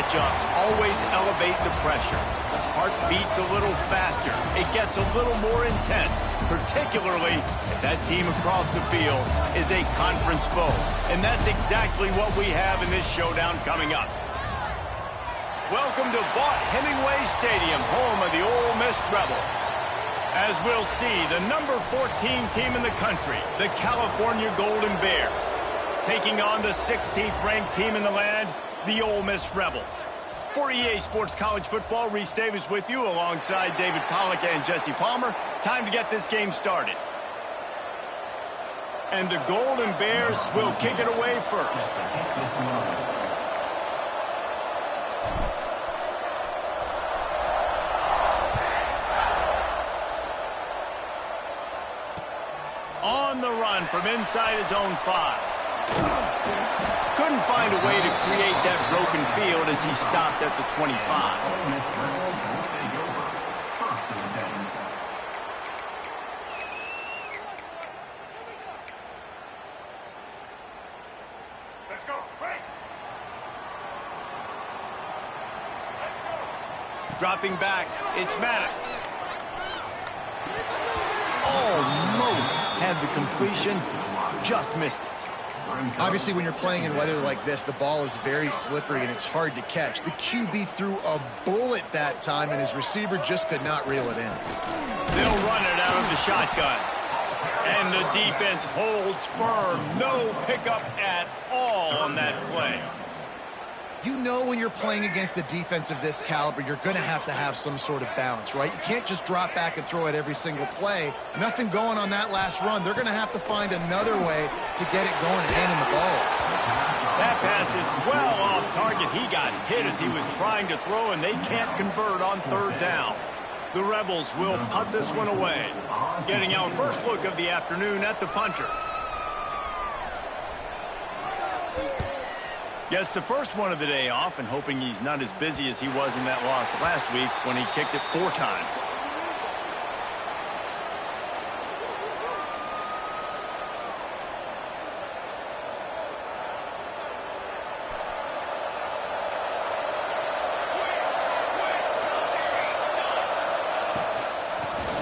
matchups always elevate the pressure. The heart beats a little faster. It gets a little more intense, particularly if that team across the field is a conference foe. And that's exactly what we have in this showdown coming up. Welcome to Vaught Hemingway Stadium, home of the Ole Miss Rebels. As we'll see, the number 14 team in the country, the California Golden Bears, taking on the 16th ranked team in the land, the Ole Miss Rebels. For EA Sports College Football, Reese Davis with you alongside David Pollack and Jesse Palmer. Time to get this game started. And the Golden Bears will kick it away first. On the run from inside his own 5. Couldn't find a way to create that broken field as he stopped at the 25. Let's go. Right. Dropping back, it's Maddox. Almost had the completion, just missed it. Obviously, when you're playing in weather like this, the ball is very slippery and it's hard to catch. The QB threw a bullet that time, and his receiver just could not reel it in. They'll run it out of the shotgun. And the defense holds firm. No pickup at all on that play. You know when you're playing against a defense of this caliber, you're going to have some sort of balance, right? You can't just drop back and throw it every single play. Nothing going on that last run. They're going to have to find another way to get it going and handing the ball. That pass is well off target. He got hit as he was trying to throw, and they can't convert on third down. The Rebels will punt this one away. Getting our first look of the afternoon at the punter. Gets the first one of the day off, and hoping he's not as busy as he was in that loss last week when he kicked it 4 times.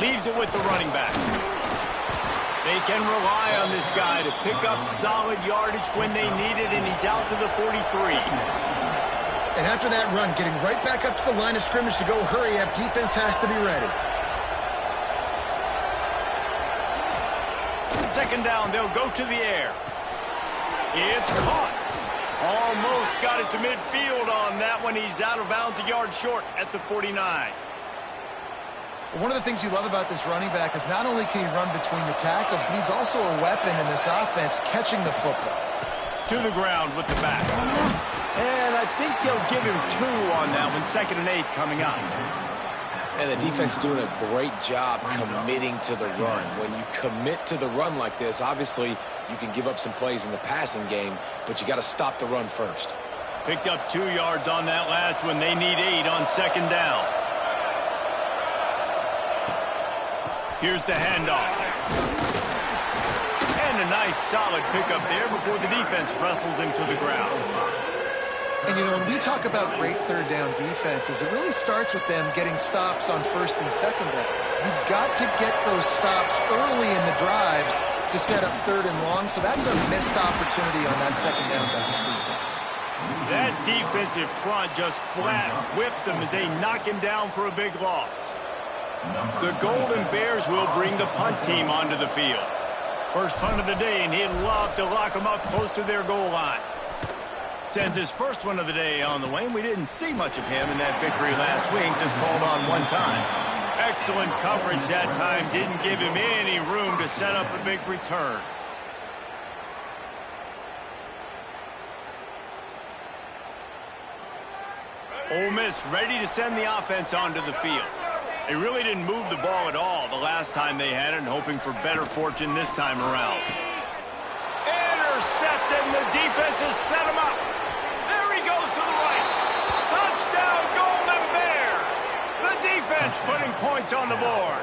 Leaves it with the running back. They can rely on this guy to pick up solid yardage when they need it, and he's out to the 43. And after that run, getting right back up to the line of scrimmage to go hurry up, defense has to be ready. Second down, they'll go to the air. It's caught. Almost got it to midfield on that one. He's out of bounds, a yard short at the 49. One of the things you love about this running back is not only can he run between the tackles, but he's also a weapon in this offense catching the football. To the ground with the back. And I think they'll give him 2 on that one. 2nd and 8 coming up. And the defense doing a great job committing to the run. When you commit to the run like this, obviously you can give up some plays in the passing game, but you got to stop the run first. Picked up 2 yards on that last one. They need 8 on 2nd down. Here's the handoff. And a nice solid pickup there before the defense wrestles him to the ground. And, you know, when we talk about great third down defenses, it really starts with them getting stops on 1st and 2nd down. You've got to get those stops early in the drives to set up 3rd and long, so that's a missed opportunity on that 2nd down by this defense. That defensive front just flat whipped them as they knock him down for a big loss. The Golden Bears will bring the punt team onto the field. First punt of the day, and he'd love to lock them up close to their goal line. Sends his first one of the day on the way, and we didn't see much of him in that victory last week, just called on 1 time. Excellent coverage that time, didn't give him any room to set up a big return. Ole Miss ready to send the offense onto the field. They really didn't move the ball at all the last time they had it, and hoping for better fortune this time around. Intercepted, and the defense has set him up. There he goes to the right. Touchdown, Golden Bears. The defense putting points on the board.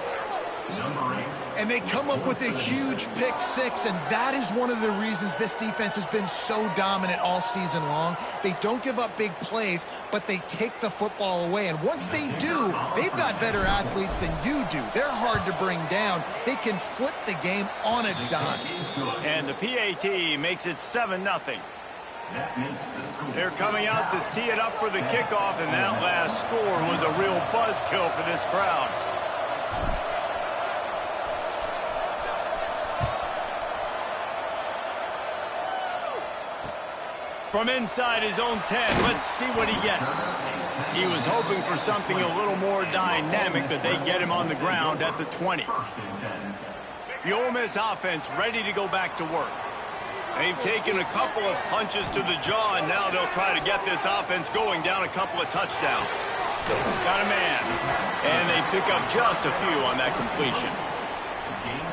And they come up with a huge pick six, and that is one of the reasons this defense has been so dominant all season long. They don't give up big plays, but they take the football away. And once they do, they've got better athletes than you do. They're hard to bring down. They can flip the game on a dime. And the PAT makes it 7-0. They're coming out to tee it up for the kickoff, and that last score was a real buzzkill for this crowd. From inside his own 10, let's see what he gets. He was hoping for something a little more dynamic, but they get him on the ground at the 20. The Ole Miss offense ready to go back to work. They've taken a couple of punches to the jaw, and now they'll try to get this offense going down a couple of touchdowns. Got a man, and they pick up just a few on that completion.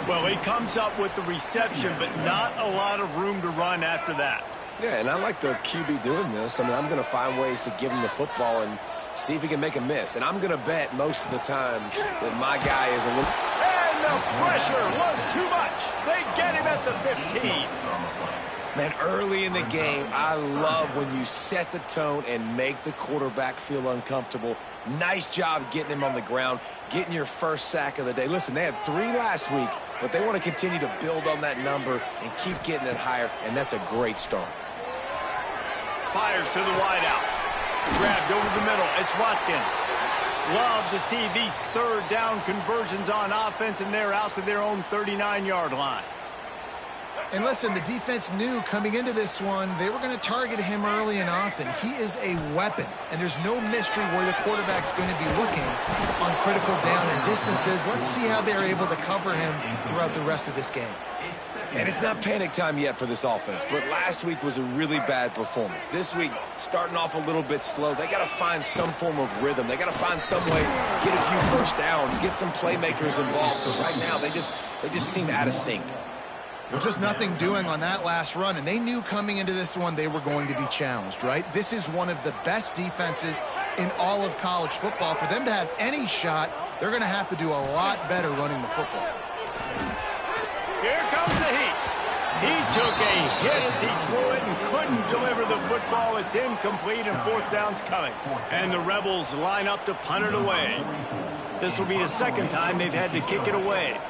Well, he comes up with the reception, but not a lot of room to run after that. Yeah, and I like the QB doing this. I mean, I'm going to find ways to give him the football and see if he can make a miss. And I'm going to bet most of the time that my guy is a little... And the pressure was too much. They get him at the 15. Man, early in the game, I love when you set the tone and make the quarterback feel uncomfortable. Nice job getting him on the ground, getting your first sack of the day. Listen, they had 3 last week, but they want to continue to build on that number and keep getting it higher, and that's a great start. Fires to the wideout. Grabbed over the middle. It's Watkins. Love to see these third down conversions on offense, and they're out to their own 39-yard line. And listen, the defense knew coming into this one, they were going to target him early and often. He is a weapon, and there's no mystery where the quarterback's going to be looking on critical down and distances. Let's see how they're able to cover him throughout the rest of this game. And it's not panic time yet for this offense, but last week was a really bad performance. This week, starting off a little bit slow, they got to find some form of rhythm. They got to find some way, get a few first downs, get some playmakers involved, because right now they just seem out of sync. Well, just nothing doing on that last run, and they knew coming into this one they were going to be challenged, right? This is one of the best defenses in all of college football. For them to have any shot, they're going to have to do a lot better running the football. Here comes the heat. He took a hit as he threw it and couldn't deliver the football. It's incomplete, and fourth down's coming. And the Rebels line up to punt it away. This will be the second time they've had to kick it away.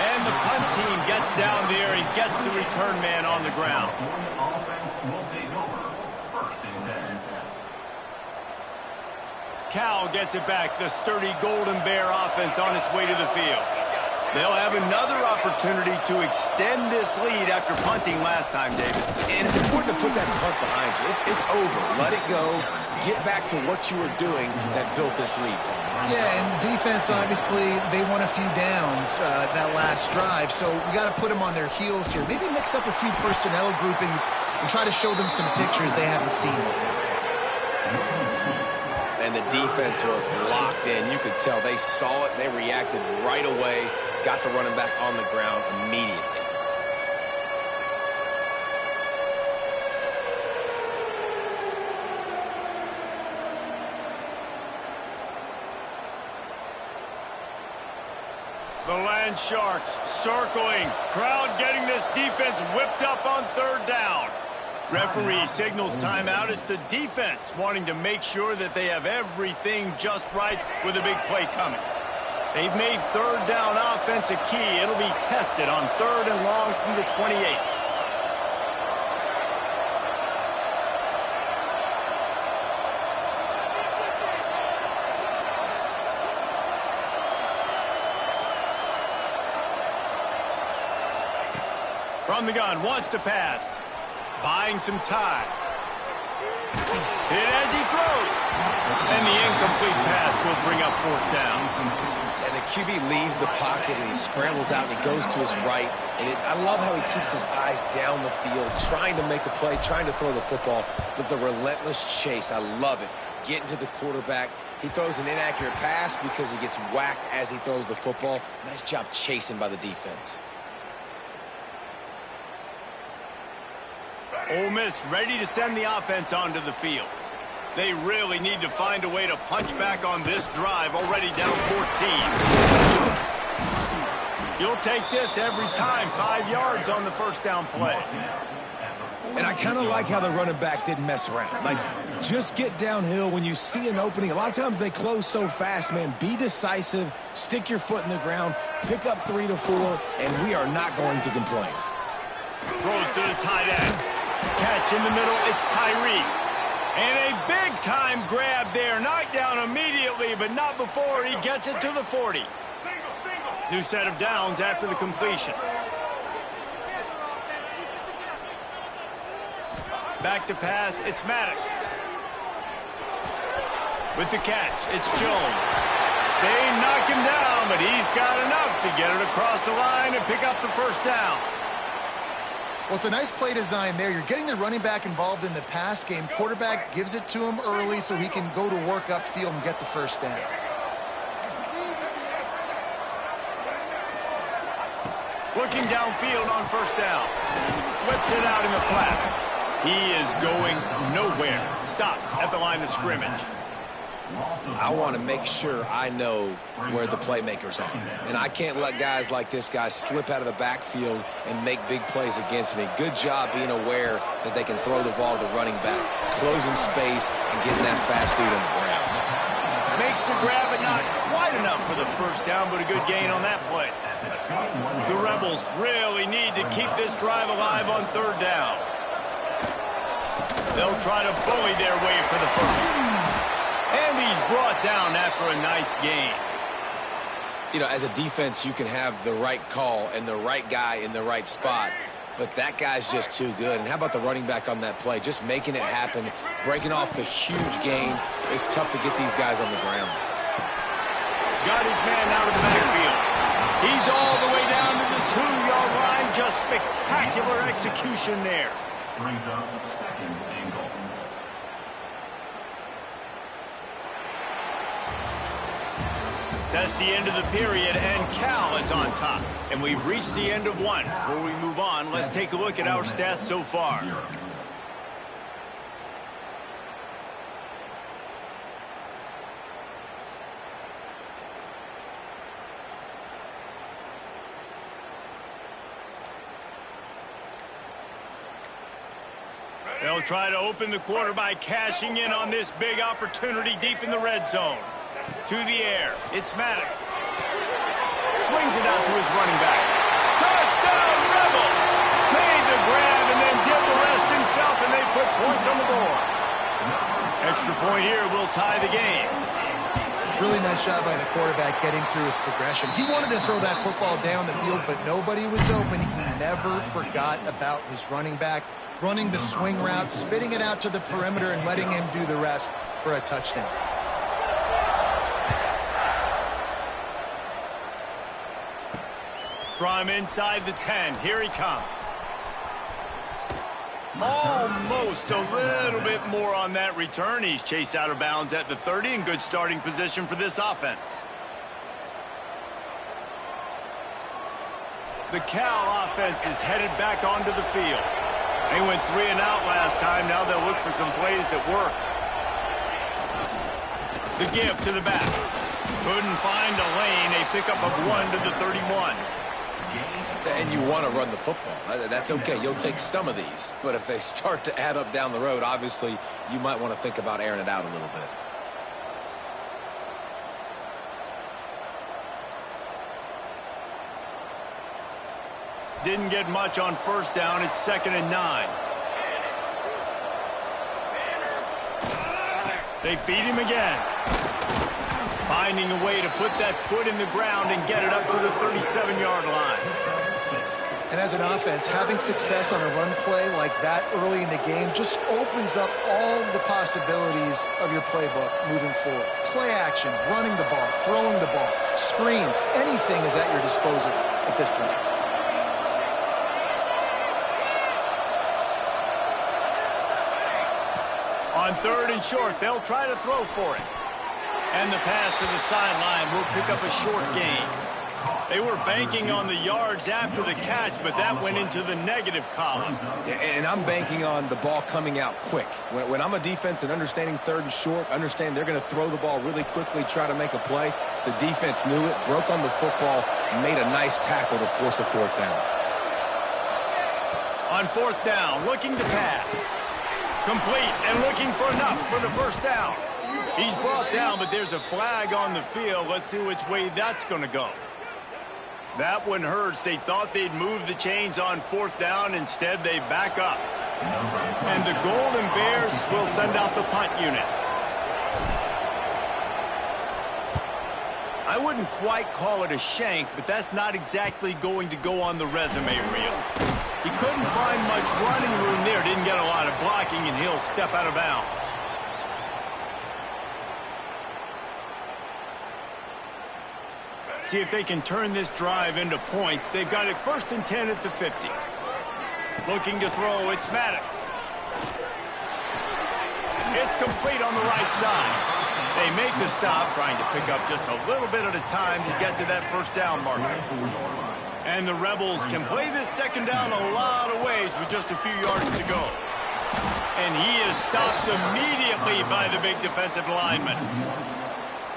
And the punt team gets down there and gets the return man on the ground. Cal gets it back. The sturdy Golden Bear offense on its way to the field. They'll have another opportunity to extend this lead after punting last time, David. And it's important to put that punt behind you. It's over. Let it go. Get back to what you were doing that built this lead. Yeah, and defense, obviously, they won a few downs that last drive, so we got to put them on their heels here. Maybe mix up a few personnel groupings and try to show them some pictures they haven't seen yet. And the defense was locked in. You could tell they saw it. They reacted right away. Got the running back on the ground immediately. The Land Sharks circling. Crowd getting this defense whipped up on third down. Referee signals timeout. It's the defense wanting to make sure that they have everything just right with a big play coming. They've made third down offense a key. It'll be tested on third and long from the 28. From the gun, wants to pass. Buying some time. Hit as he throws. And the incomplete pass will bring up fourth down. And the QB leaves the pocket and he scrambles out and he goes to his right. And I love how he keeps his eyes down the field, trying to make a play, trying to throw the football, but the relentless chase. I love it. Getting to the quarterback. He throws an inaccurate pass because he gets whacked as he throws the football. Nice job chasing by the defense. Ole Miss ready to send the offense onto the field. They really need to find a way to punch back on this drive, already down 14. You'll take this every time. 5 yards on the first down play. And I kind of like how the running back didn't mess around. Like, just get downhill when you see an opening. A lot of times they close so fast, man. Be decisive, stick your foot in the ground, pick up 3 to 4, and we are not going to complain. Throws to the tight end. Catch in the middle, it's Tyree. And a big-time grab there. Knocked down immediately, but not before he gets it to the 40. New set of downs after the completion. Back to pass, it's Maddox. With the catch, it's Jones. They knock him down, but he's got enough to get it across the line and pick up the first down. Well, it's a nice play design there. You're getting the running back involved in the pass game. Quarterback gives it to him early so he can go to work upfield and get the first down. Looking downfield on first down. Flips it out in the flat. He is going nowhere. Stop at the line of scrimmage. I want to make sure I know where the playmakers are. And I can't let guys like this guy slip out of the backfield and make big plays against me. Good job being aware that they can throw the ball to the running back, closing space, and getting that fast dude on the ground. Makes the grab, but not quite enough for the first down, but a good gain on that play. The Rebels really need to keep this drive alive on third down. They'll try to bully their way for the first. And he's brought down after a nice gain. You know, as a defense, you can have the right call and the right guy in the right spot, but that guy's just too good. And how about the running back on that play? Just making it happen, breaking off the huge gain. It's tough to get these guys on the ground. Got his man out of the backfield. He's all the way down to the 2-yard line. Just spectacular execution there. Brings up second and goal. That's the end of the period, and Cal is on top. And we've reached the end of one. Before we move on, let's take a look at our stats so far. They'll try to open the quarter by cashing in on this big opportunity deep in the red zone. To the air, it's Maddox. Swings it out to his running back. Touchdown, Rebels! Made the grab and then did the rest himself, and they put points on the board. Extra point here will tie the game. Really nice job by the quarterback getting through his progression. He wanted to throw that football down the field, but nobody was open. He never forgot about his running back, running the swing route, spitting it out to the perimeter, and letting him do the rest for a touchdown. From inside the 10, here he comes. Almost a little bit more on that return. He's chased out of bounds at the 30 in good starting position for this offense. The Cal offense is headed back onto the field. They went 3 and out last time. Now they'll look for some plays that work. The give to the back. Couldn't find a lane. A pickup of 1 to the 31. And you want to run the football. That's okay. You'll take some of these. But if they start to add up down the road, obviously, you might want to think about airing it out a little bit. Didn't get much on first down. It's 2nd and 9. They feed him again. Finding a way to put that foot in the ground and get it up to the 37-yard line. And as an offense, having success on a run play like that early in the game just opens up all the possibilities of your playbook moving forward. Play action, running the ball, throwing the ball, screens, anything is at your disposal at this point. On 3rd and short, they'll try to throw for it. And the pass to the sideline will pick up a short gain. They were banking on the yards after the catch, but that went into the negative column. And I'm banking on the ball coming out quick. When I'm a defense and understanding third and short, understand they're going to throw the ball really quickly, try to make a play. The defense knew it, broke on the football, made a nice tackle to force a fourth down. On fourth down, looking to pass. Complete and looking for enough for the first down. He's brought down, but there's a flag on the field. Let's see which way that's going to go. That one hurts. They thought they'd move the chains on fourth down. Instead, they back up. And the Golden Bears will send out the punt unit. I wouldn't quite call it a shank, but that's not exactly going to go on the resume reel. He couldn't find much running room there. Didn't get a lot of blocking, and he'll step out of bounds. See if they can turn this drive into points. They've got it 1st and 10 at the 50. Looking to throw, it's Maddox. It's complete on the right side. They make the stop, trying to pick up just a little bit at a time to get to that first down marker. And the Rebels can play this second down a lot of ways with just a few yards to go. And he is stopped immediately by the big defensive lineman.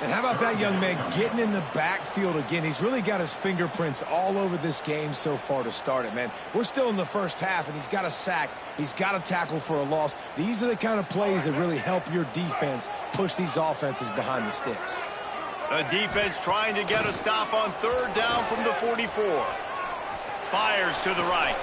And how about that young man getting in the backfield again? He's really got his fingerprints all over this game so far to start it, man. We're still in the first half, and he's got a sack. He's got a tackle for a loss. These are the kind of plays that really help your defense push these offenses behind the sticks. The defense trying to get a stop on third down from the 44. Fires to the right.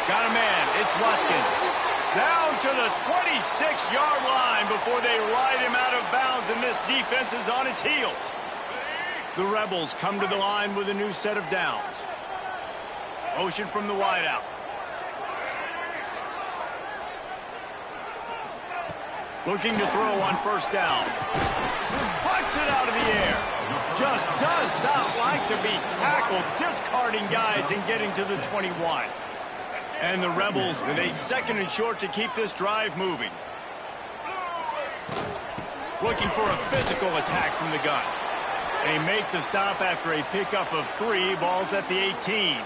Got a man. It's Watkins. Down to the 26-yard line before they ride him out of bounds, and this defense is on its heels. The Rebels come to the line with a new set of downs. Motion from the wideout. Looking to throw on first down. Puts it out of the air. Just does not like to be tackled, discarding guys and getting to the 21. And the Rebels with a 2nd and short to keep this drive moving. Looking for a physical attack from the gun. They make the stop after a pickup of 3. Ball's at the 18.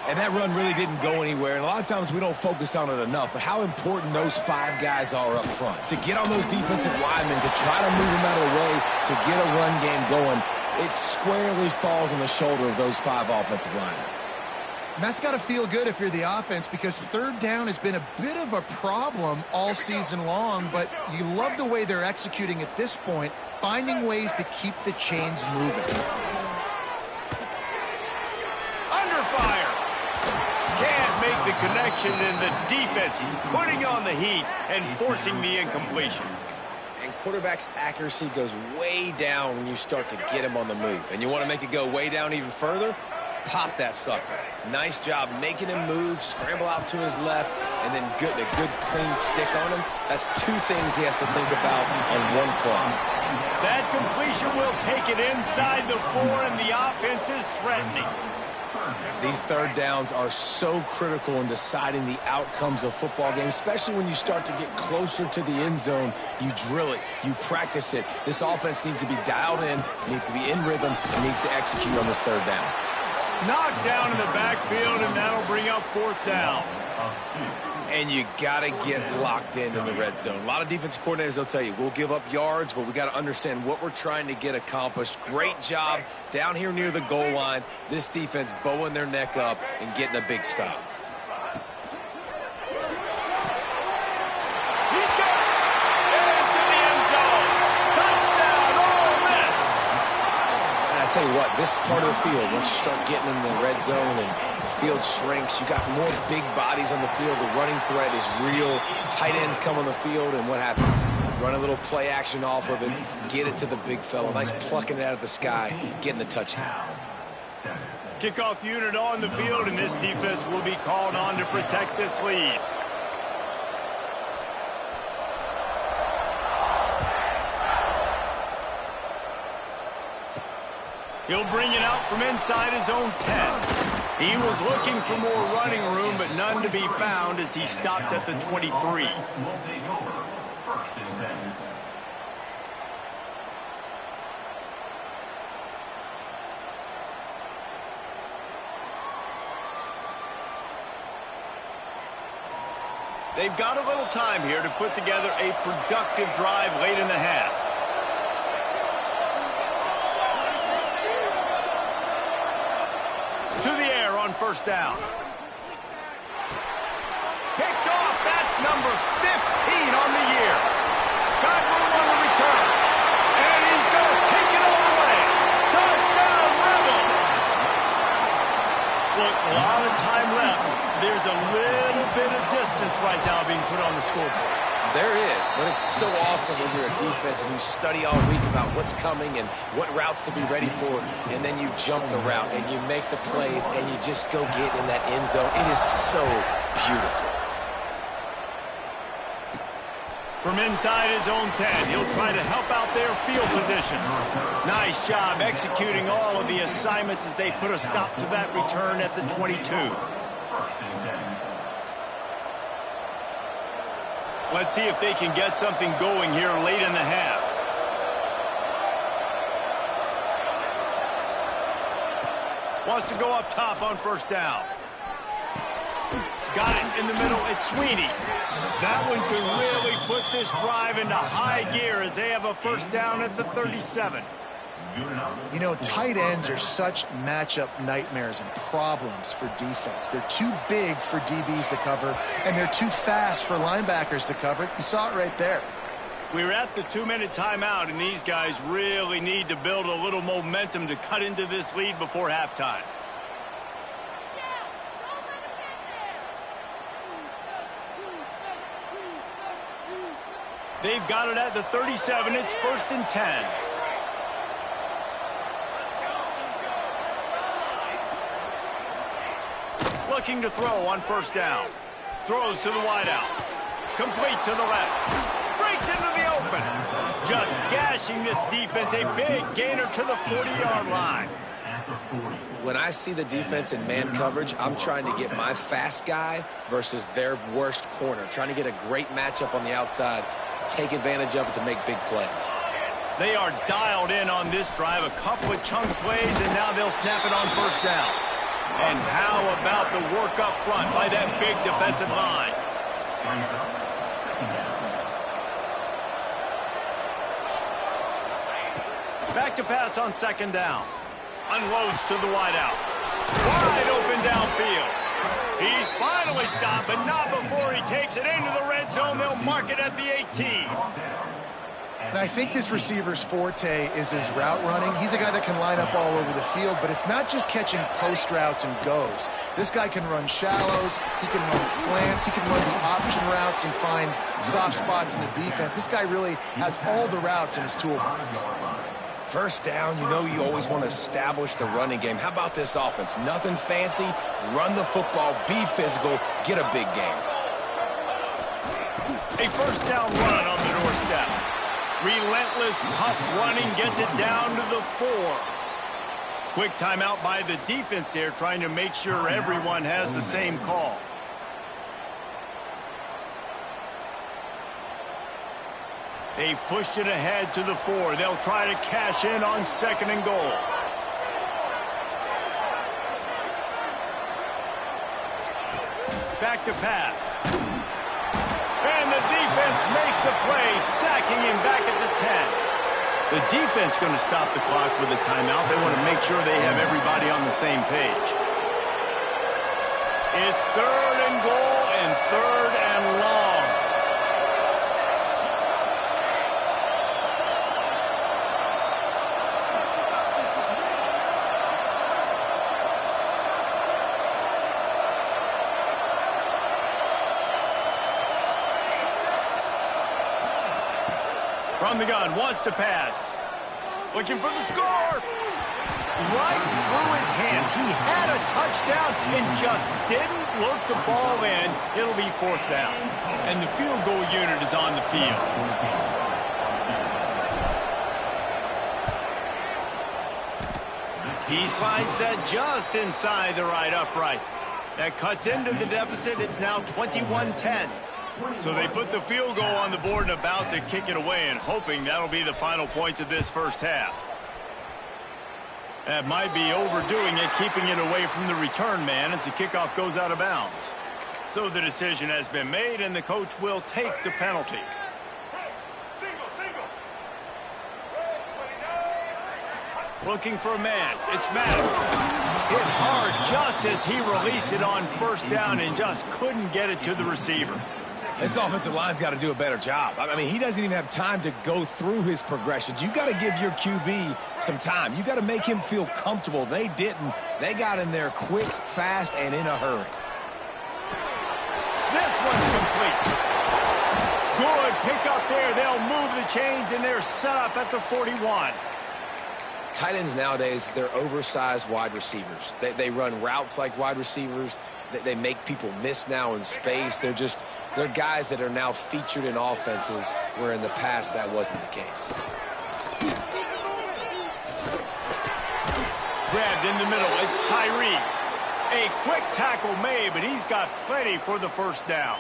And that run really didn't go anywhere. And a lot of times we don't focus on it enough. But how important those 5 guys are up front. To get on those defensive linemen, to try to move them out of the way, to get a run game going, it squarely falls on the shoulder of those 5 offensive linemen. And that's got to feel good if you're the offense, because third down has been a bit of a problem all season long, but you love the way they're executing at this point, finding ways to keep the chains moving. Under fire. Can't make the connection, and the defense putting on the heat and forcing the incompletion. And quarterback's accuracy goes way down when you start to get him on the move. And you want to make it go way down even further? Pop that sucker. Nice job making him move, scramble out to his left, and then get a good clean stick on him. That's 2 things he has to think about on one play. That completion will take it inside the 4, and the offense is threatening. These third downs are so critical in deciding the outcomes of football games, especially when you start to get closer to the end zone. You drill it, you practice it. This offense needs to be dialed in, needs to be in rhythm, and needs to execute on this third down. Knocked down in the backfield, and that'll bring up 4th down. And you got to get locked in the red zone. A lot of defensive coordinators, they'll tell you, we'll give up yards, but we got to understand what we're trying to get accomplished. Great job down here near the goal line. This defense bowing their neck up and getting a big stop. He's got it! Into the end zone! Touchdown, Ole Miss! And I tell you what, this part of the field, once you start getting in the red zone and the field shrinks, you got more big bodies on the field. The running threat is real. Tight ends come on the field, and what happens? Run a little play action off of it, get it to the big fella. Nice plucking it out of the sky, getting the touchdown. Kickoff unit on the field, and this defense will be called on to protect this lead. He'll bring it out from inside his own 10. He was looking for more running room, but none to be found as he stopped at the 23. Will take over 1st and 10. They've got a little time here to put together a productive drive late in the half. To the air on first down. Picked off. That's number 15 on the year. Got room on the return. And he's going to take it all the way. Touchdown, Rebels. Look, a lot of time left. There's a little bit of distance right now being put on the scoreboard. There is, but it's so awesome when you're a defense and you study all week about what's coming and what routes to be ready for, and then you jump the route and you make the plays and you just go get in that end zone. It is so beautiful. From inside his own 10, he'll try to help out their field position. Nice job executing all of the assignments as they put a stop to that return at the 22. Let's see if they can get something going here late in the half. Wants to go up top on first down. Got it in the middle. It's Sweeney. That one could really put this drive into high gear as they have a first down at the 37. You know, tight ends are such matchup nightmares and problems for defense. They're too big for DBs to cover, and they're too fast for linebackers to cover. You saw it right there. We're at the 2-minute timeout, and these guys really need to build a little momentum to cut into this lead before halftime. They've got it at the 37. It's 1st and 10. Looking to throw on first down. Throws to the wideout. Complete to the left. Breaks into the open. Just gashing this defense. A big gainer to the 40-yard line. When I see the defense in man coverage, I'm trying to get my fast guy versus their worst corner. Trying to get a great matchup on the outside. Take advantage of it to make big plays. They are dialed in on this drive. A couple of chunk plays, and now they'll snap it on first down. And how about the work up front by that big defensive line? Back to pass on second down. Unloads to the wideout. Wide open downfield. He's finally stopped, but not before he takes it into the red zone. They'll mark it at the 18. And I think this receiver's forte is his route running. He's a guy that can line up all over the field, but it's not just catching post routes and goes. This guy can run shallows, he can run slants, he can run the option routes and find soft spots in the defense. This guy really has all the routes in his toolbox. First down, you know you always want to establish the running game. How about this offense? Nothing fancy. Run the football, be physical, get a big game. A first down run on the doorstep. Relentless, tough running gets it down to the 4. Quick timeout by the defense there, trying to make sure everyone has the same call. They've pushed it ahead to the 4. They'll try to cash in on 2nd and goal. Back to pass. And the defense makes a play, sacking him back at the 10. The defense going to stop the clock with a timeout. They want to make sure they have everybody on the same page. It's 3rd and goal and 3rd and long. From the gun, wants to pass. Looking for the score. Right through his hands. He had a touchdown and just didn't look the ball in. It'll be 4th down. And the field goal unit is on the field. He slides that just inside the right upright. That cuts into the deficit. It's now 21-10. So they put the field goal on the board and about to kick it away, and hoping that'll be the final points of this first half. That might be overdoing it, keeping it away from the return man as the kickoff goes out of bounds. So the decision has been made, and the coach will take the penalty. Looking for a man. It's Maddox. Hit hard just as he released it on first down and just couldn't get it to the receiver. This offensive line's got to do a better job. I mean, he doesn't even have time to go through his progressions. You got to give your QB some time. You got to make him feel comfortable. They didn't. They got in there quick, fast, and in a hurry. This one's complete. Good pick up there. They'll move the chains, and they're set up at the 41. Tight ends nowadays, they're oversized wide receivers. They run routes like wide receivers. They make people miss now in space. They're guys that are now featured in offenses where in the past that wasn't the case. Grabbed in the middle. It's Tyree. A quick tackle made, but he's got plenty for the first down.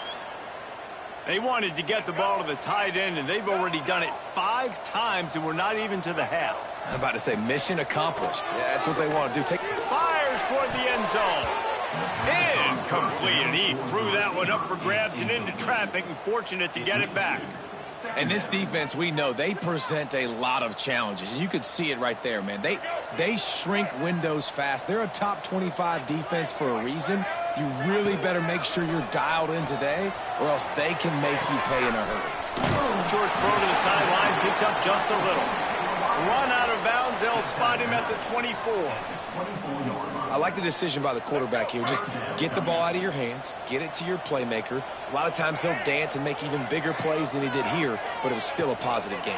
They wanted to get the ball to the tight end, and they've already done it 5 times, and we're not even to the half. I'm about to say mission accomplished. Yeah, that's what they want to do. Fires toward the end zone. Incomplete, and he threw that one up for grabs and into traffic, and fortunate to get it back. And this defense, we know, they present a lot of challenges. And you could see it right there, man. They shrink windows fast. They're a top 25 defense for a reason. You really better make sure you're dialed in today, or else they can make you pay in a hurry. Short throw to the sideline, picks up just a little. Run out of bounds, they'll spot him at the 24. I like the decision by the quarterback here. Just get the ball out of your hands, get it to your playmaker. A lot of times he'll dance and make even bigger plays than he did here, but it was still a positive game.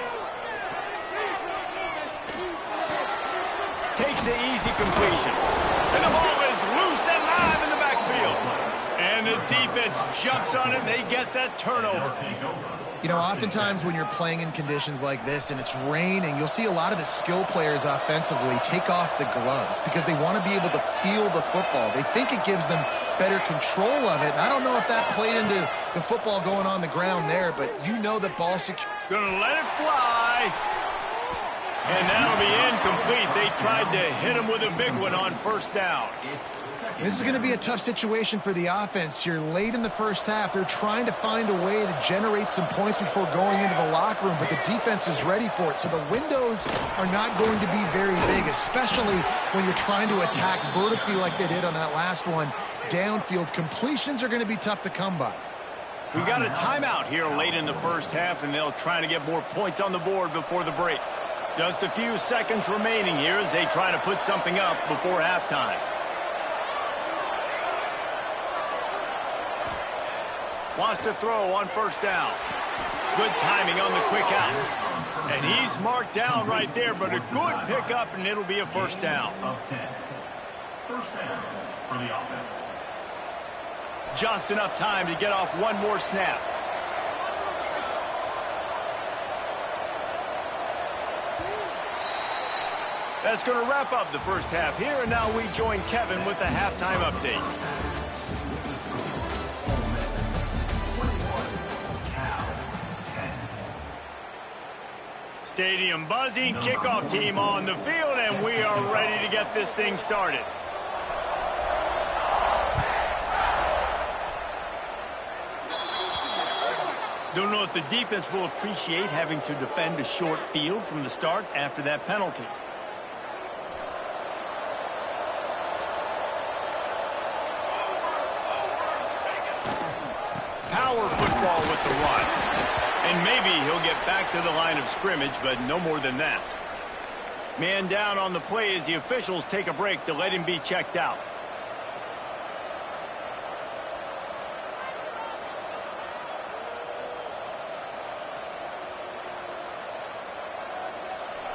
Takes the easy completion. And the ball is loose and live in the backfield. And the defense jumps on it, they get that turnover. You know, oftentimes when you're playing in conditions like this and it's raining, you'll see a lot of the skill players offensively take off the gloves because they want to be able to feel the football. They think it gives them better control of it. And I don't know if that played into the football going on the ground there, but you know that ball secure. Gonna let it fly. And that'll be incomplete. They tried to hit him with a big one on first down. This is going to be a tough situation for the offense here. Late in the first half, they're trying to find a way to generate some points before going into the locker room, but the defense is ready for it. So the windows are not going to be very big, especially when you're trying to attack vertically like they did on that last one. Downfield completions are going to be tough to come by. We got a timeout here late in the first half, and they'll try to get more points on the board before the break. Just a few seconds remaining here as they try to put something up before halftime. Wants to throw on first down. Good timing on the quick out. And he's marked down right there, but a good pickup, and it'll be a first down. First down for the offense. Just enough time to get off one more snap. That's going to wrap up the first half here, and now we join Kevin with the halftime update. Stadium buzzing, kickoff team on the field, and we are ready to get this thing started. Don't know if the defense will appreciate having to defend a short field from the start after that penalty. Power football with the run. And maybe he'll get back to the line of scrimmage, but no more than that. Man down on the play as the officials take a break to let him be checked out.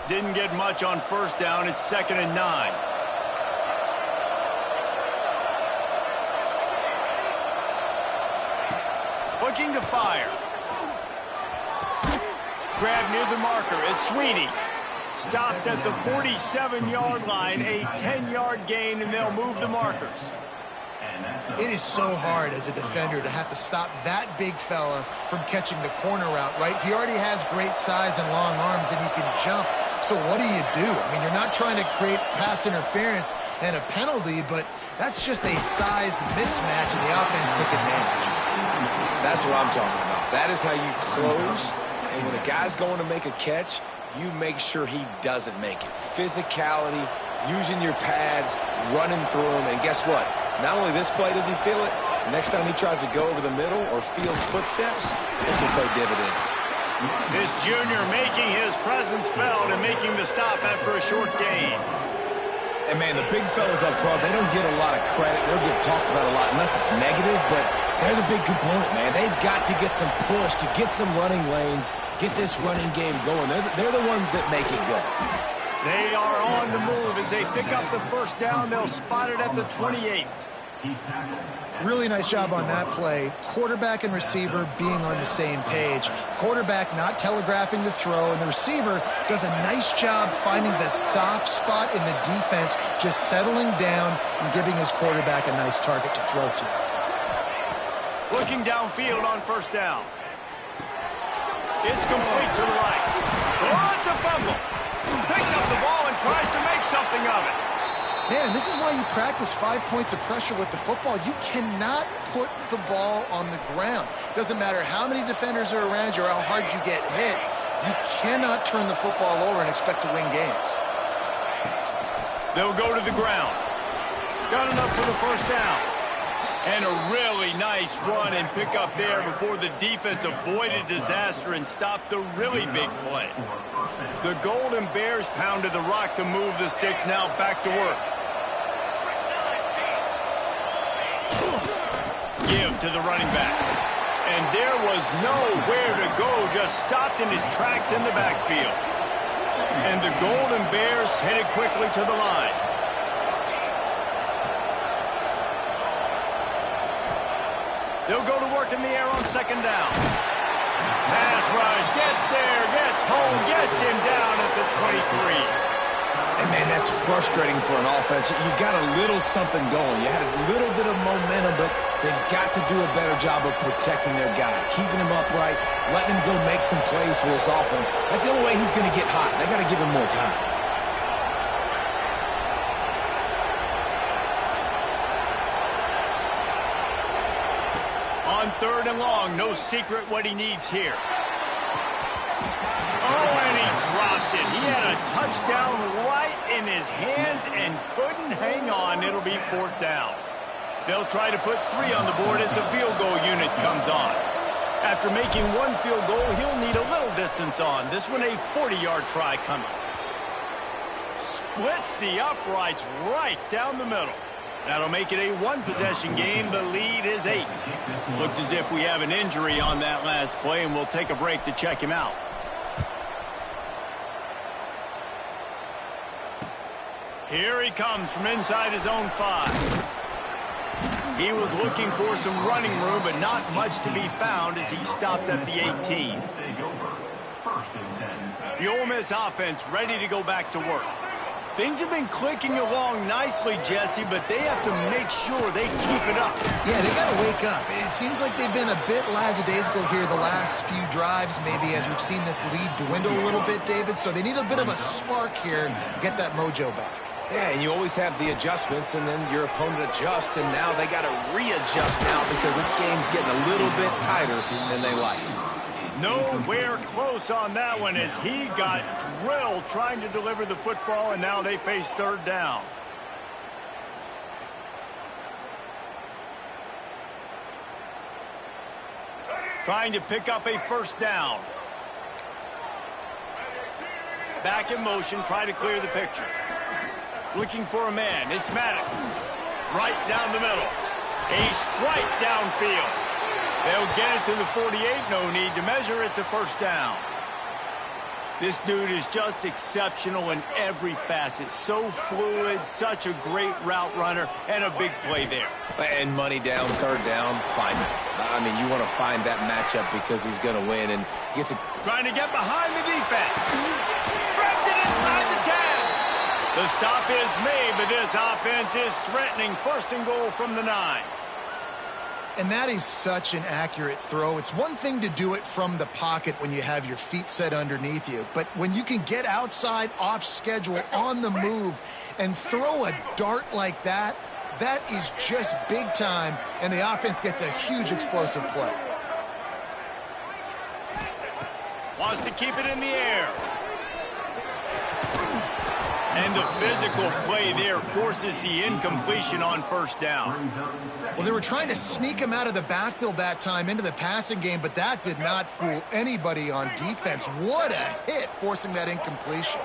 Didn't get much on first down. It's 2nd and 9. Looking to fire. Grab near the marker. It's Sweeney. Stopped at the 47-yard line. A 10-yard gain, and they'll move the markers. It is so hard as a defender to have to stop that big fella from catching the corner route, right? He already has great size and long arms, and he can jump. So what do? I mean, you're not trying to create pass interference and a penalty, but that's just a size mismatch, and the offense took advantage. That's what I'm talking about. That is how you close, and when a guy's going to make a catch, you make sure he doesn't make it. Physicality, using your pads, running through him, and guess what? Not only this play does he feel it, next time he tries to go over the middle or feels footsteps, this will pay dividends. This junior making his presence felt and making the stop after a short gain. And, man, the big fellas up front, they don't get a lot of credit. They'll get talked about a lot unless it's negative, but they're the big component, man. They've got to get some push, to get some running lanes, get this running game going. They're the ones that make it go. They are on the move as they pick up the first down. They'll spot it at the 28. Really nice job on that play. Quarterback and receiver being on the same page. Quarterback not telegraphing the throw, and the receiver does a nice job finding the soft spot in the defense, just settling down and giving his quarterback a nice target to throw to. Looking downfield on first down. It's complete to the right. Oh, it's a fumble. Picks up the ball and tries to make something of it. Man, and this is why you practice 5 points of pressure with the football. You cannot put the ball on the ground. Doesn't matter how many defenders are around you or how hard you get hit. You cannot turn the football over and expect to win games. They'll go to the ground. Got enough for the first down. And a really nice run and pick up there before the defense avoided disaster and stopped the really big play. The Golden Bears pounded the rock to move the sticks. Now back to work. Give to the running back. And there was nowhere to go, just stopped in his tracks in the backfield. And the Golden Bears headed quickly to the line. They'll go to work in the air on second down. Pass rush, gets there, gets home, gets him down at the 23. And, man, that's frustrating for an offense. You got a little something going. You had a little bit of momentum, but they've got to do a better job of protecting their guy, keeping him upright, letting him go make some plays for this offense. That's the only way he's going to get hot. They got to give him more time. On third and long, no secret what he needs here. Oh, and he dropped it. He had a touchdown right in his hands and couldn't hang on. It'll be fourth down. They'll try to put 3 on the board as the field goal unit comes on. After making 1 field goal, he'll need a little distance on. This one a 40-yard try coming. Splits the uprights right down the middle. That'll make it a 1-possession game. The lead is 8. Looks as if we have an injury on that last play, and we'll take a break to check him out. Here he comes from inside his own 5. He was looking for some running room, but not much to be found as he stopped at the 18. The Ole Miss offense ready to go back to work. Things have been clicking along nicely, Jesse, but they have to make sure they keep it up. Yeah, they got to wake up. It seems like they've been a bit lackadaisical here the last few drives, maybe as we've seen this lead dwindle a little bit, David. So they need a bit of a spark here to get that mojo back. Yeah, and you always have the adjustments, and then your opponent adjusts, and now they got to readjust now because this game's getting a little bit tighter than they liked. Nowhere close on that one as he got drilled trying to deliver the football, and now they face third down. Trying to pick up a first down. Back in motion, try to clear the picture. Looking for a man. It's Maddox. Right down the middle. A strike downfield. They'll get it to the 48. No need to measure. It's a first down. This dude is just exceptional in every facet. So fluid, such a great route runner, and a big play there. And money down, third down, find it. I mean, you want to find that matchup because he's going to win, and gets it. Trying to get behind the defense. Spreads it inside the 10. The stop is made, but this offense is threatening. First and goal from the 9. And that is such an accurate throw. It's one thing to do it from the pocket when you have your feet set underneath you, but when you can get outside, off schedule, on the move, and throw a dart like that, that is just big time, and the offense gets a huge explosive play. Wants to keep it in the air. And the physical play there forces the incompletion on first down. Well, they were trying to sneak him out of the backfield that time into the passing game, but that did not fool anybody on defense. What a hit, forcing that incompletion.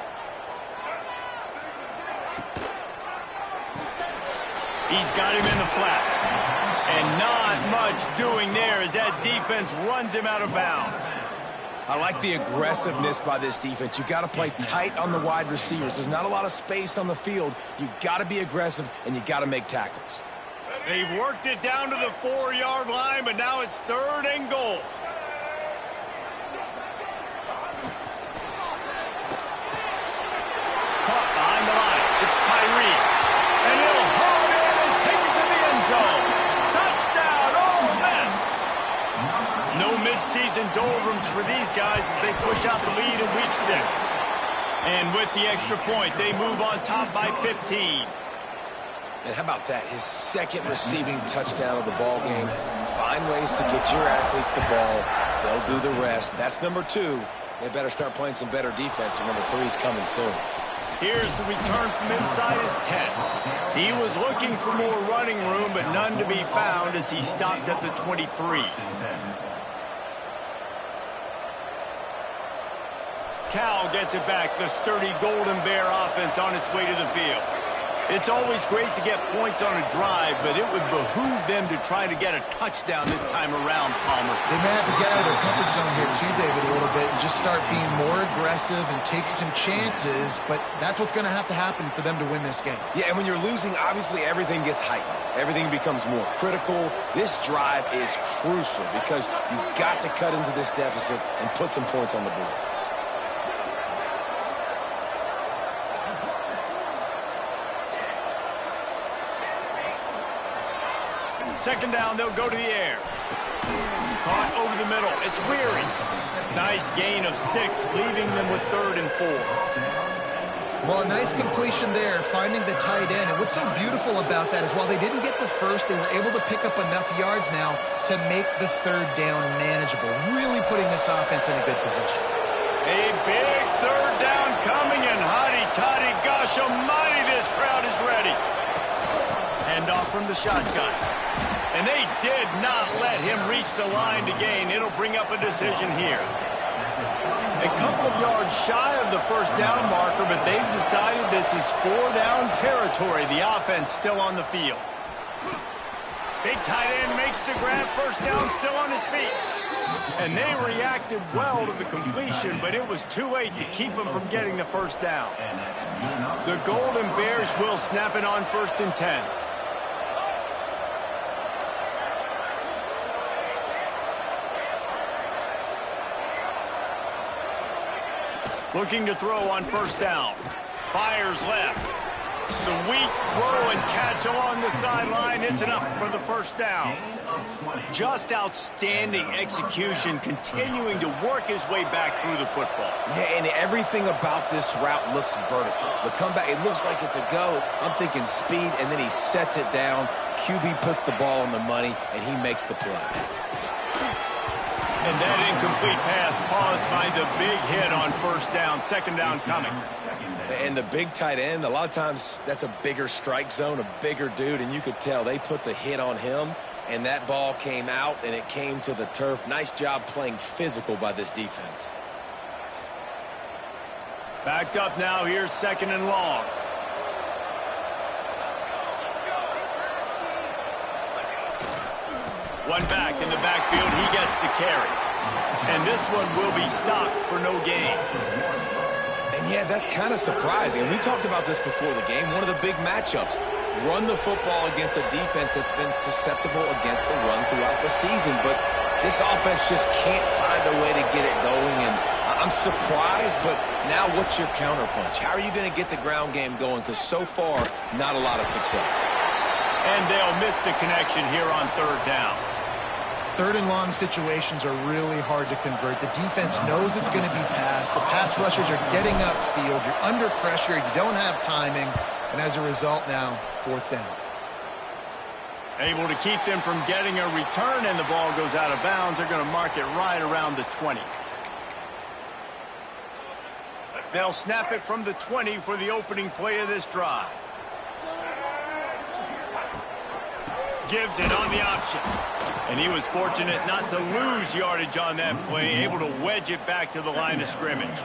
He's got him in the flat. And not much doing there as that defense runs him out of bounds. I like the aggressiveness by this defense. You got to play tight on the wide receivers. There's not a lot of space on the field. You got to be aggressive, and you got to make tackles. They've worked it down to the 4-yard line, but now it's 3rd and goal. Caught behind the line. It's Tyree. And he'll hone in and take it to the end zone. Touchdown, Ole Miss. No midseason doldrums for these guys as they push out the lead in week 6. And with the extra point, they move on top by 15. And how about that? His 2nd receiving touchdown of the ball game. Find ways to get your athletes the ball. They'll do the rest. That's number 2. They better start playing some better defense, and number 3 is coming soon. Here's the return from inside his 10. He was looking for more running room, but none to be found as he stopped at the 23. Cal gets it back. The sturdy Golden Bear offense on its way to the field. It's always great to get points on a drive, but it would behoove them to try to get a touchdown this time around, Palmer. They may have to get out of their comfort zone here too, David, a little bit and just start being more aggressive and take some chances, but that's what's going to happen for them to win this game. Yeah, and when you're losing, obviously everything gets heightened. Everything becomes more critical. This drive is crucial because you've got to cut into this deficit and put some points on the board. Second down, they'll go to the air. Caught over the middle. It's Weary. Nice gain of 6, leaving them with 3rd and 4. Well, a nice completion there, finding the tight end. And what's so beautiful about that is while they didn't get the first, they were able to pick up enough yards now to make the 3rd down manageable. Really putting this offense in a good position. A big 3rd down coming, and hotty-toddy, gosh almighty, this crowd is ready. Hand off from the shotgun. And they did not let him reach the line to gain. It'll bring up a decision here. A couple of yards shy of the 1st down marker, but they've decided this is 4-down territory. The offense still on the field. Big tight end makes the grab. 1st down, still on his feet. And they reacted well to the completion, but it was too late to keep him from getting the 1st down. The Golden Bears will snap it on 1st and 10. Looking to throw on 1st down. Fires left. Sweet throw and catch along the sideline. It's enough for the 1st down. Just outstanding execution, continuing to work his way back through the football. Yeah, and everything about this route looks vertical. The comeback, it looks like it's a go. I'm thinking speed, and then he sets it down. QB puts the ball on the money, and he makes the play. And that incomplete pass caused by the big hit on 1st down. 2nd down coming. And the big tight end, a lot of times that's a bigger strike zone, a bigger dude, and you could tell they put the hit on him, and that ball came out, and it came to the turf. Nice job playing physical by this defense. Backed up now. Here's 2nd and long. One back in the backfield. He gets the carry. And this one will be stopped for no gain. And yeah, that's kind of surprising. And we talked about this before the game. One of the big matchups. Run the football against a defense that's been susceptible against the run throughout the season. But this offense just can't find a way to get it going. And I'm surprised, but now what's your counterpunch? How are you going to get the ground game going? Because so far, not a lot of success. And they'll miss the connection here on 3rd down. Third and long situations are really hard to convert. The defense knows it's going to be passed. The pass rushers are getting upfield. You're under pressure. You don't have timing. And as a result now, fourth down. Able to keep them from getting a return, and the ball goes out of bounds. They're going to mark it right around the 20. They'll snap it from the 20 for the opening play of this drive. Gives it on the option. And he was fortunate not to lose yardage on that play, able to wedge it back to the line of scrimmage.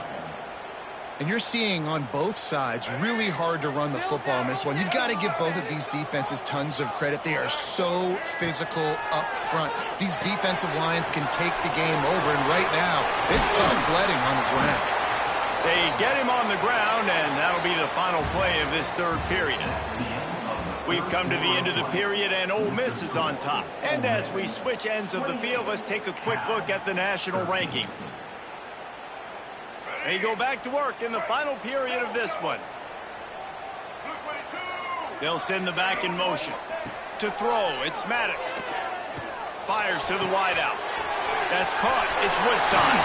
And you're seeing on both sides really hard to run the football in this one. You've got to give both of these defenses tons of credit. They are so physical up front. These defensive lines can take the game over, and right now, it's tough sledding on the ground. They get him on the ground, and that'll be the final play of this third period. We've come to the end of the period, and Ole Miss is on top. And as we switch ends of the field, let's take a quick look at the national rankings. They go back to work in the final period of this one. They'll send the back in motion. To throw, it's Maddox. Fires to the wideout. That's caught. It's Woodside.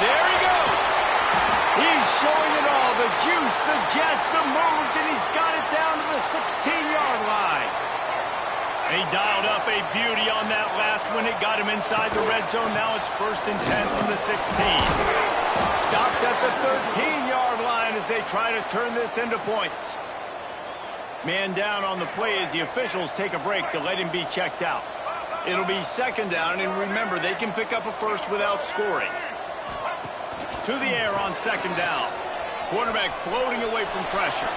There he goes. He's showing it all. The juice, the jets, the moves, and he's got it down to the 16-yard line. He dialed up a beauty on that last one. It got him inside the red zone. Now it's 1st and 10 from the 16. Stopped at the 13-yard line as they try to turn this into points. Man down on the play as the officials take a break to let him be checked out. It'll be 2nd down, and remember, they can pick up a first without scoring. To the air on 2nd down. Quarterback floating away from pressure.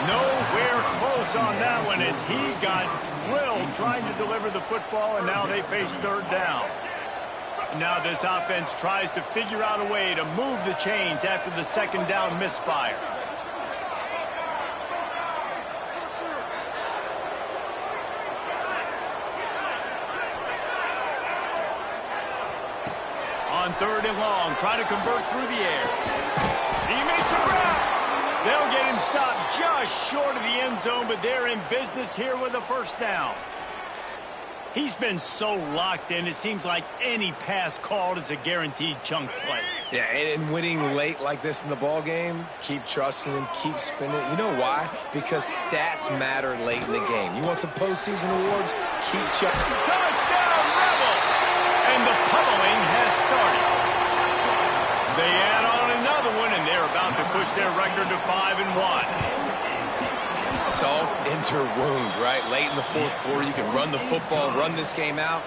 Nowhere close on that one as he got drilled trying to deliver the football, and now they face 3rd down. Now this offense tries to figure out a way to move the chains after the 2nd down misfire. On 3rd and long, trying to convert through the air. He makes a grab. They'll get him stopped just short of the end zone, but they're in business here with a 1st down. He's been so locked in, it seems like any pass called is a guaranteed chunk play. Yeah, and winning late like this in the ball game, keep trusting him, keep spinning. You know why? Because stats matter late in the game. You want some postseason awards? Keep chucking. Touchdown, Rebels! And the pummeling has started. They add on another one, and they're about to push their record to 5-1. Salt into wound, right? Late in the 4th quarter, you can run the football, run this game out.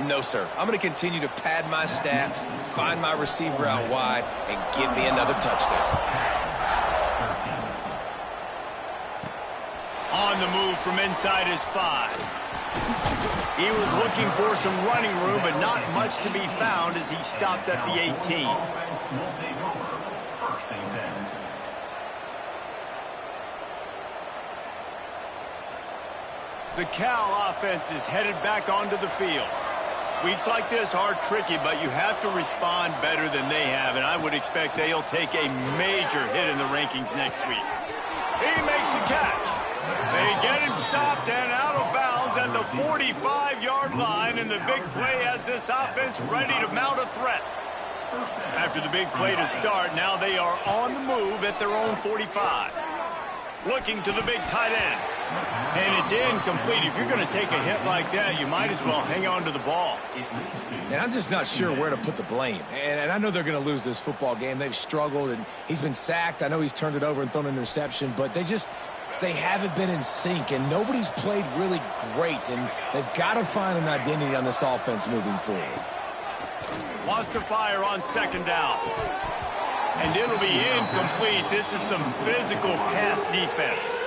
No, sir. I'm going to continue to pad my stats, find my receiver out wide, and give me another touchdown. On the move from inside his 5. He was looking for some running room, but not much to be found as he stopped at the 18. The Cal offense is headed back onto the field. Weeks like this are tricky, but you have to respond better than they have, and I would expect they'll take a major hit in the rankings next week. He makes a catch. They get him stopped and out of bounds at the 45-yard line, and the big play has this offense ready to mount a threat. After the big play to start, now they are on the move at their own 45. Looking to the big tight end. And it's incomplete. If you're going to take a hit like that, you might as well hang on to the ball. And I'm just not sure where to put the blame. And I know they're going to lose this football game. They've struggled, and he's been sacked. I know he's turned it over and thrown an interception, but they haven't been in sync, and nobody's played really great, and they've got to find an identity on this offense moving forward. Wants to fire on 2nd down. And it'll be incomplete. This is some physical pass defense.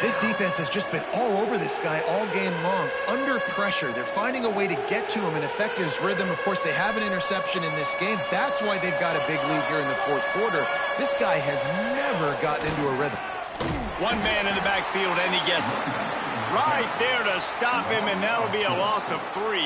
This defense has just been all over this guy all game long. Under pressure, they're finding a way to get to him and affect his rhythm. Of course, they have an interception in this game. That's why they've got a big lead here in the 4th quarter. This guy has never gotten into a rhythm. One man in the backfield, and he gets it. Right there to stop him, and that'll be a loss of 3.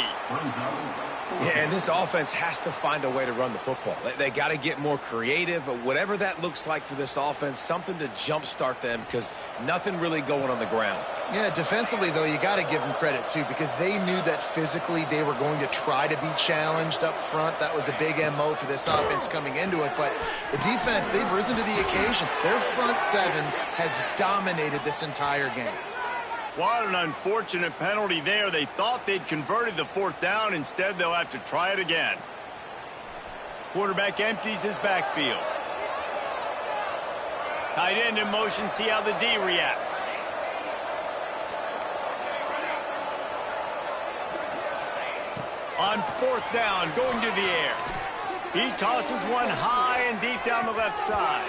Yeah, and this offense has to find a way to run the football. They got to get more creative, but whatever that looks like for this offense, something to jumpstart them because nothing really going on the ground. Yeah, defensively, though, you got to give them credit, too, because they knew that physically they were going to try to be challenged up front. That was a big MO for this offense coming into it. But the defense, they've risen to the occasion. Their front seven has dominated this entire game. What an unfortunate penalty there. They thought they'd converted the 4th down. Instead, they'll have to try it again. Quarterback empties his backfield. Tight end in motion, see how the D reacts. On 4th down, going to the air. He tosses one high and deep down the left side.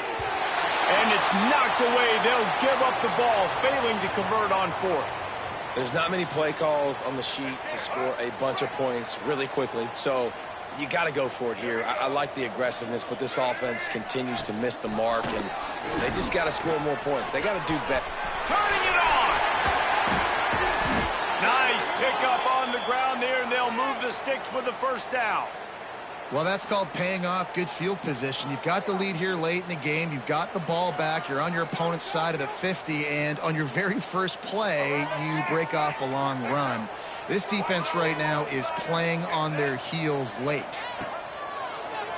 And it's knocked away. They'll give up the ball, failing to convert on 4th. There's not many play calls on the sheet to score a bunch of points really quickly, so you got to go for it here. I like the aggressiveness, but this offense continues to miss the mark, and they just got to score more points. They got to do better. Turning it on! Nice pickup on the ground there, and they'll move the sticks with the 1st down. Well, that's called paying off good field position. You've got the lead here late in the game. You've got the ball back. You're on your opponent's side of the 50, and on your very first play, you break off a long run. This defense right now is playing on their heels late.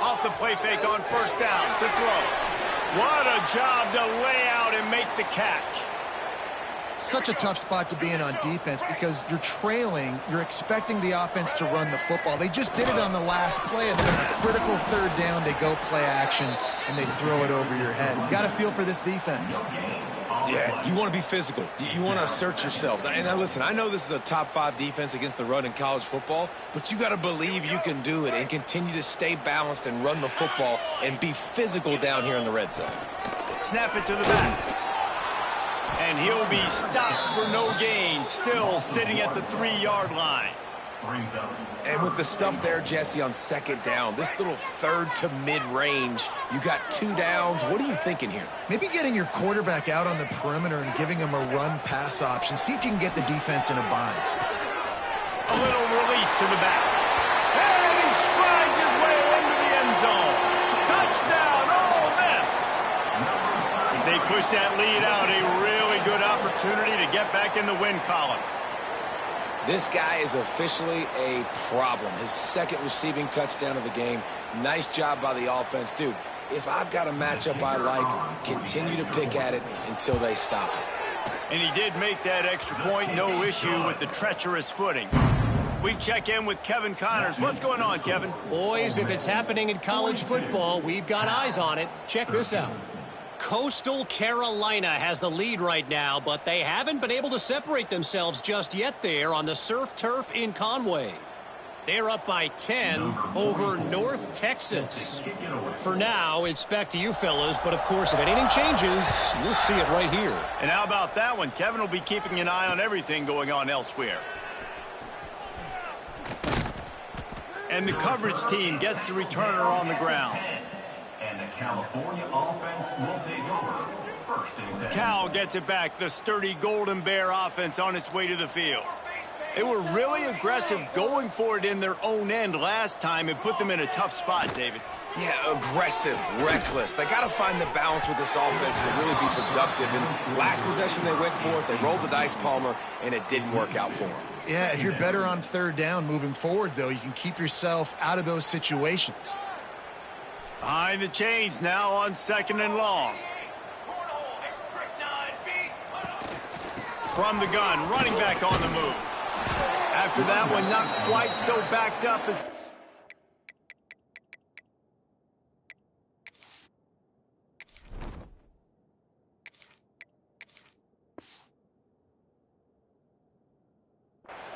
Off the play fake on 1st down to throw. What a job to lay out and make the catch. Such a tough spot to be in on defense because you're trailing. You're expecting the offense to run the football. They just did it on the last play, and then on a critical 3rd down, they go play action, and they throw it over your head. You got to feel for this defense. Yeah, you want to be physical. You want to assert yourselves. And now listen, I know this is a top 5 defense against the run in college football, but you got to believe you can do it and continue to stay balanced and run the football and be physical down here in the red zone. Snap it to the back. And he'll be stopped for no gain, still sitting at the 3-yard line. And with the stuff there, Jesse, on 2nd down, this little 3rd to mid-range, you got 2 downs. What are you thinking here? Maybe getting your quarterback out on the perimeter and giving him a run-pass option. See if you can get the defense in a bind. A little release to the back. And he strides his way into the end zone. Touchdown, Ole Miss. As they push that lead out, a really good opportunity to get back in the win column. This guy is officially a problem. His 2nd receiving touchdown of the game. Nice job by the offense. Dude, if I've got a matchup I like, continue to pick at it until they stop it. And he did make that extra point. No issue with the treacherous footing. We check in with Kevin Connors. What's going on, Kevin? Boys, if it's happening in college football, we've got eyes on it. Check this out. Coastal Carolina has the lead right now, but they haven't been able to separate themselves just yet there on the surf turf in Conway. They're up by 10 over North Texas. For now, it's back to you fellas, but of course, if anything changes, you'll see it right here. And how about that one? Kevin will be keeping an eye on everything going on elsewhere. And the coverage team gets the returner on the ground. And the California offense will take over 1st and 10. Cal gets it back. The sturdy Golden Bear offense on its way to the field. They were really aggressive going for it in their own end last time and put them in a tough spot, David. Yeah, aggressive, reckless. They got to find the balance with this offense to really be productive. And last possession they went for it. They rolled the dice, Palmer, and it didn't work out for them. Yeah, if you're better on 3rd down moving forward, though, you can keep yourself out of those situations. Behind the chains now on 2nd and long. From the gun, running back on the move. After that one, not quite so backed up as...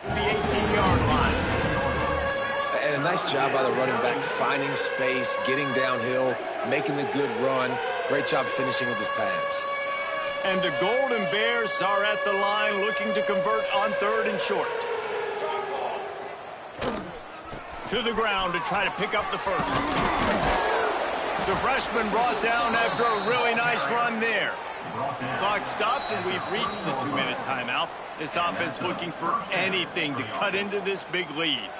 the 18-yard line. And a nice job by the running back, finding space, getting downhill, making the good run. Great job finishing with his pads. And the Golden Bears are at the line looking to convert on 3rd and short. To the ground to try to pick up the 1st. The freshman brought down after a really nice run there. Clock stops and we've reached the 2-minute timeout. This offense looking for anything to cut into this big lead.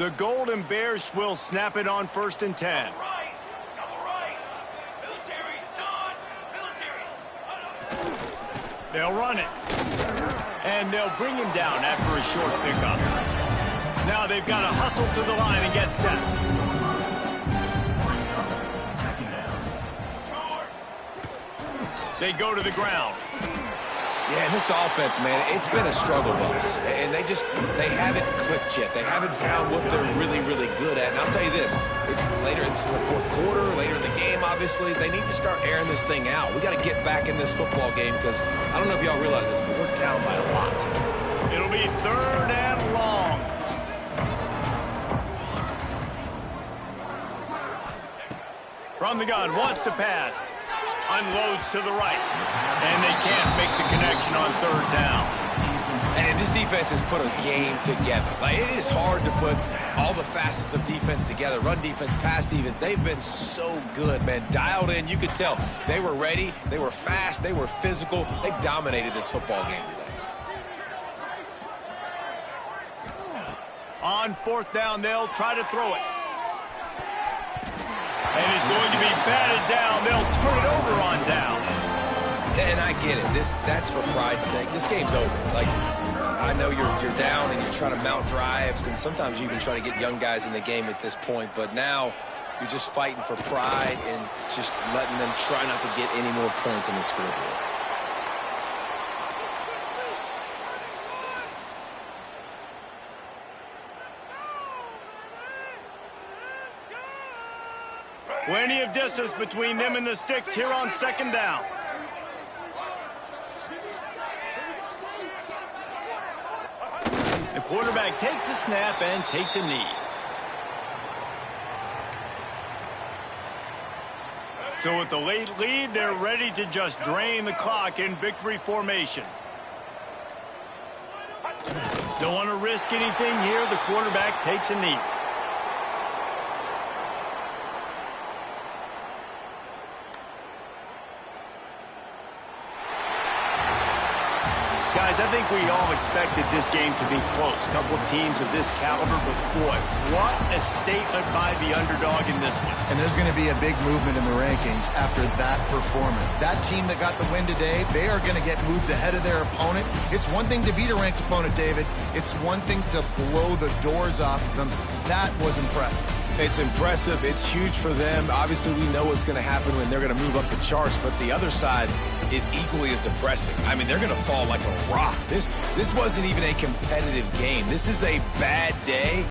The Golden Bears will snap it on 1st and 10. They'll run it. And they'll bring him down after a short pickup. Now they've got to hustle to the line and get set. They go to the ground. Yeah, and this offense, man, it's been a struggle bus. And they haven't clicked yet. They haven't found what they're really, really good at. And I'll tell you this, it's later in the fourth quarter, later in the game, obviously. They need to start airing this thing out. We got to get back in this football game because I don't know if y'all realize this, but we're down by a lot. It'll be 3rd and long. From the gun, wants to pass. Unloads to the right. And they can't make the connection on 3rd down. And this defense has put a game together. Like, it is hard to put all the facets of defense together. Run defense, pass defense. They've been so good, man. Dialed in. You could tell they were ready. They were fast. They were physical. They dominated this football game today. On 4th down, they'll try to throw it. And it's going to be batted down. They'll turn it over on downs. And I get it. That's for pride's sake. This game's over. Like, I know you're down and you're trying to mount drives, and sometimes you even try to get young guys in the game at this point. But now you're just fighting for pride and just letting them try not to get any more points in the scoreboard. Plenty of distance between them and the sticks here on 2nd down. The quarterback takes a snap and takes a knee. So with the late lead, they're ready to just drain the clock in victory formation. Don't want to risk anything here. The quarterback takes a knee. Guys, I think we all expected this game to be close. A couple of teams of this caliber, but boy, what a statement by the underdog in this one. And there's going to be a big movement in the rankings after that performance. That team that got the win today, they are going to get moved ahead of their opponent. It's one thing to beat a ranked opponent, David. It's one thing to blow the doors off of them. That was impressive. It's impressive. It's huge for them. Obviously, we know what's going to happen when they're going to move up the charts, but the other side is equally as depressing. I mean, they're going to fall like a rock. This wasn't even a competitive game. This is a bad day.